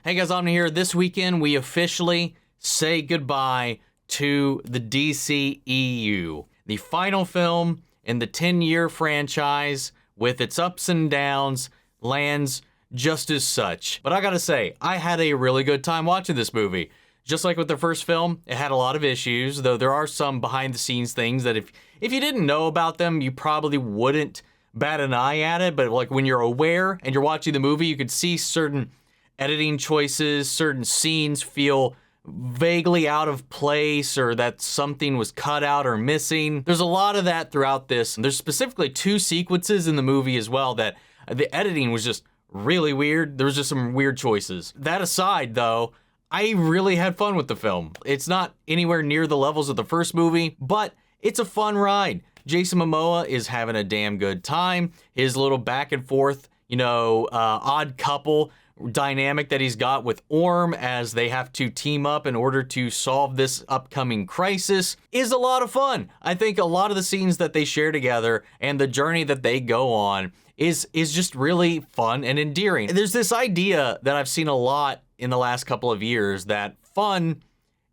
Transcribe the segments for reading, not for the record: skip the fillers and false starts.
Hey guys, I'm here. This weekend, we officially say goodbye to the DCEU. The final film in the 10-year franchise, with its ups and downs, lands just as such. But I gotta say, I had a really good time watching this movie. Just like with the first film, it had a lot of issues, though there are some behind-the-scenes things that if you didn't know about them, you probably wouldn't bat an eye at it. But like when you're aware and you're watching the movie, you could see certain editing choices, certain scenes feel vaguely out of place, or that something was cut out or missing. There's a lot of that throughout this. There's specifically 2 sequences in the movie as well that the editing was just really weird. There was just some weird choices. That aside though, I really had fun with the film. It's not anywhere near the levels of the first movie, but it's a fun ride. Jason Momoa is having a damn good time. His little back and forth, odd couple dynamic that he's got with Orm as they have to team up in order to solve this upcoming crisis is a lot of fun. I think a lot of the scenes that they share together and the journey that they go on is just really fun and endearing. There's this idea that I've seen a lot in the last couple of years that fun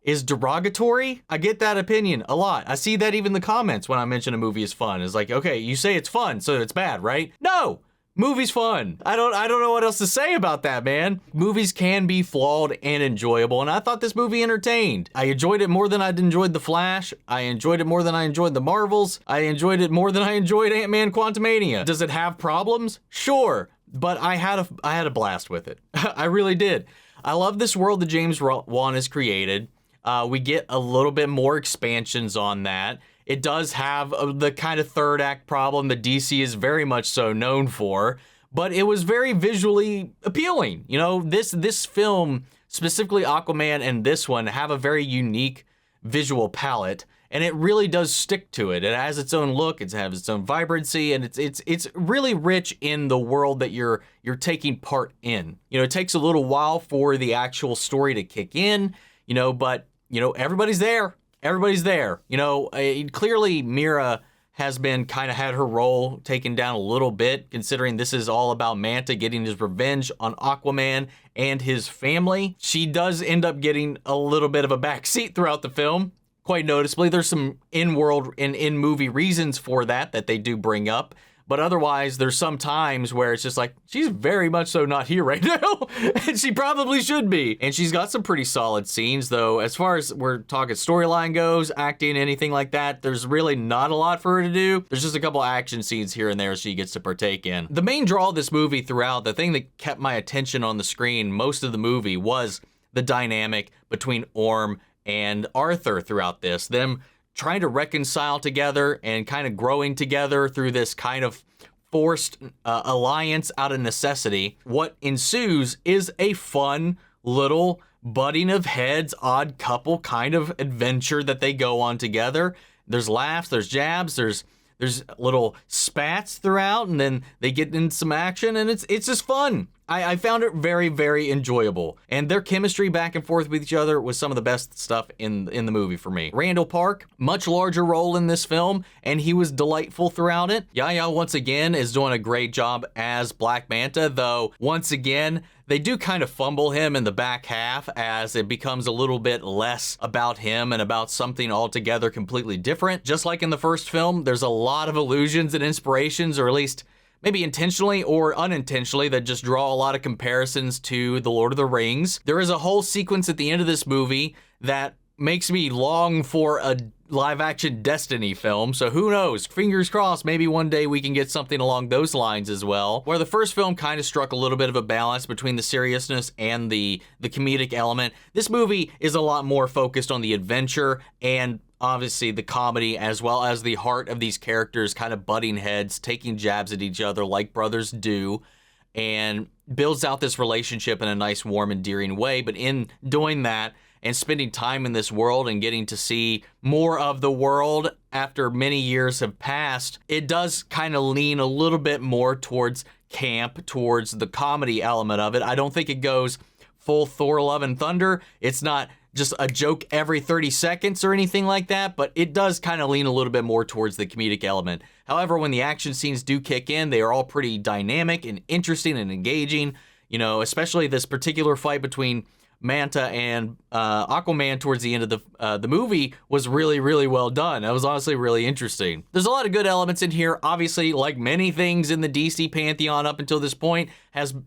is derogatory. I get that opinion a lot. I see that even in the comments when I mention a movie is fun. It's like, okay, you say it's fun, so it's bad, right? No! Movie's fun. I don't know what else to say about that, man. Movies can be flawed and enjoyable, and I thought this movie entertained. I enjoyed it more than I'd enjoyed The Flash. I enjoyed it more than I enjoyed The Marvels. I enjoyed it more than I enjoyed Ant-Man Quantumania. Does it have problems? Sure, but I had a blast with it. I really did. I love this world that James Wan has created. We get a little bit more expansions on that. It does have the kind of third act problem that DC is very much so known for, but it was very visually appealing. This film, specifically Aquaman and this one, have a very unique visual palette, and it really does stick to it. It has its own look, it has its own vibrancy, and it's really rich in the world that you're taking part in. It takes a little while for the actual story to kick in, but everybody's there. Everybody's there. Clearly Mera has been kind of had her role taken down a little bit, considering this is all about Manta getting his revenge on Aquaman and his family. She does end up getting a little bit of a backseat throughout the film, quite noticeably. There's some in-world and in-movie reasons for that they do bring up. But otherwise, there's some times where it's just like, she's very much so not here right now, and she probably should be. And she's got some pretty solid scenes, though. As far as we're talking storyline goes, acting, anything like that, there's really not a lot for her to do. There's just a couple action scenes here and there she gets to partake in. The main draw of this movie throughout, the thing that kept my attention on the screen most of the movie, was the dynamic between Orm and Arthur throughout this. Them trying to reconcile together and kind of growing together through this kind of forced alliance out of necessity. What ensues is a fun little butting of heads, odd couple kind of adventure that they go on together. There's laughs, there's jabs, there's little spats throughout, and then they get in some action, and it's just fun. I found it very, very enjoyable. And their chemistry back and forth with each other was some of the best stuff in the movie for me. Randall Park, much larger role in this film, and he was delightful throughout it. Yahya, once again, is doing a great job as Black Manta, though, once again, they do kind of fumble him in the back half as it becomes a little bit less about him and about something altogether completely different. Just like in the first film, there's a lot of allusions and inspirations, or at least maybe intentionally or unintentionally, that just draw a lot of comparisons to The Lord of the Rings. There is a whole sequence at the end of this movie that makes me long for a live-action Destiny film, so who knows? Fingers crossed, maybe one day we can get something along those lines as well. Where the first film kind of struck a little bit of a balance between the seriousness and the comedic element, this movie is a lot more focused on the adventure and obviously the comedy, as well as the heart of these characters kind of butting heads, taking jabs at each other like brothers do, and builds out this relationship in a nice, warm, endearing way. But in doing that and spending time in this world and getting to see more of the world after many years have passed, it does kind of lean a little bit more towards camp, towards the comedy element of it. I don't think it goes full Thor Love and Thunder. It's not just a joke every 30 seconds or anything like that, but it does kind of lean a little bit more towards the comedic element. However, when the action scenes do kick in, they are all pretty dynamic and interesting and engaging. You know, especially this particular fight between Manta and Aquaman towards the end of the movie was really, really well done. That was honestly really interesting. There's a lot of good elements in here. Obviously, like many things in the DC pantheon up until this point,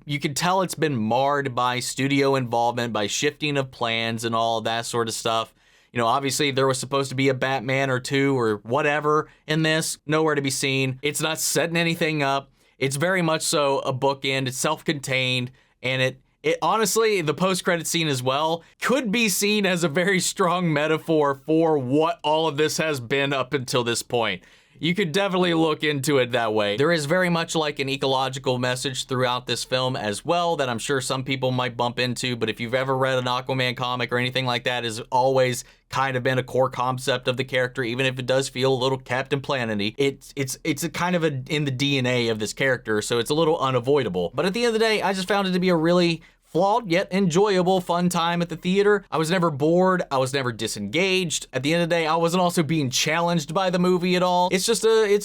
you can tell it's been marred by studio involvement, by shifting of plans and all that sort of stuff. You know, obviously there was supposed to be a Batman or two or whatever in this. Nowhere to be seen. It's not setting anything up. It's very much so a bookend. It's self-contained, and it honestly, the post-credit scene as well could be seen as a very strong metaphor for what all of this has been up until this point. You could definitely look into it that way. There is very much like an ecological message throughout this film as well that I'm sure some people might bump into, but if you've ever read an Aquaman comic or anything like that, has always kind of been a core concept of the character, even if it does feel a little Captain Planet-y. It's a kind of in the DNA of this character, so it's a little unavoidable. But at the end of the day, I just found it to be a really flawed yet enjoyable fun time at the theater. I was never bored. I was never disengaged. At the end of the day, I wasn't also being challenged by the movie at all. It's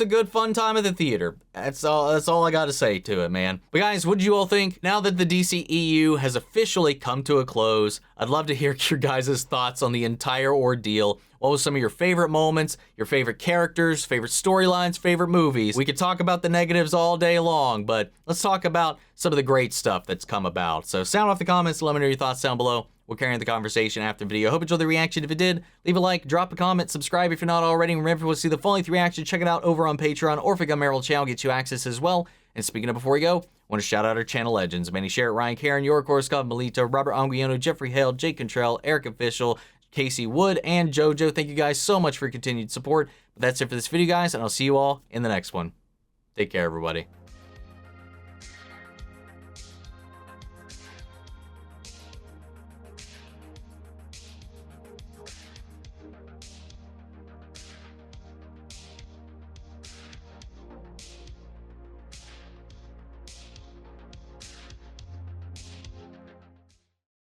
a good fun time at the theater. That's all I got to say to it, man. But guys, what did you all think? Now that the DCEU has officially come to a close, I'd love to hear your guys' thoughts on the entire ordeal. What was some of your favorite moments, your favorite characters, favorite storylines, favorite movies? We could talk about the negatives all day long, but let's talk about some of the great stuff that's come about. So sound off the comments, let me know your thoughts down below. We'll carry on the conversation after the video. Hope you enjoyed the reaction. If it did, leave a like, drop a comment, subscribe if you're not already. And remember, if you want to see the full length reaction, check it out over on Patreon, or if you got Mera channel, get you access as well. And speaking of before we go, I want to shout out our channel legends. Manny Sherritt, Ryan Karen, York Scott Melito, Robert Anguiano, Jeffrey Hale, Jake Contrell, Eric Official, Casey Wood, and JoJo. Thank you guys so much for your continued support. But that's it for this video, guys, and I'll see you all in the next one. Take care, everybody.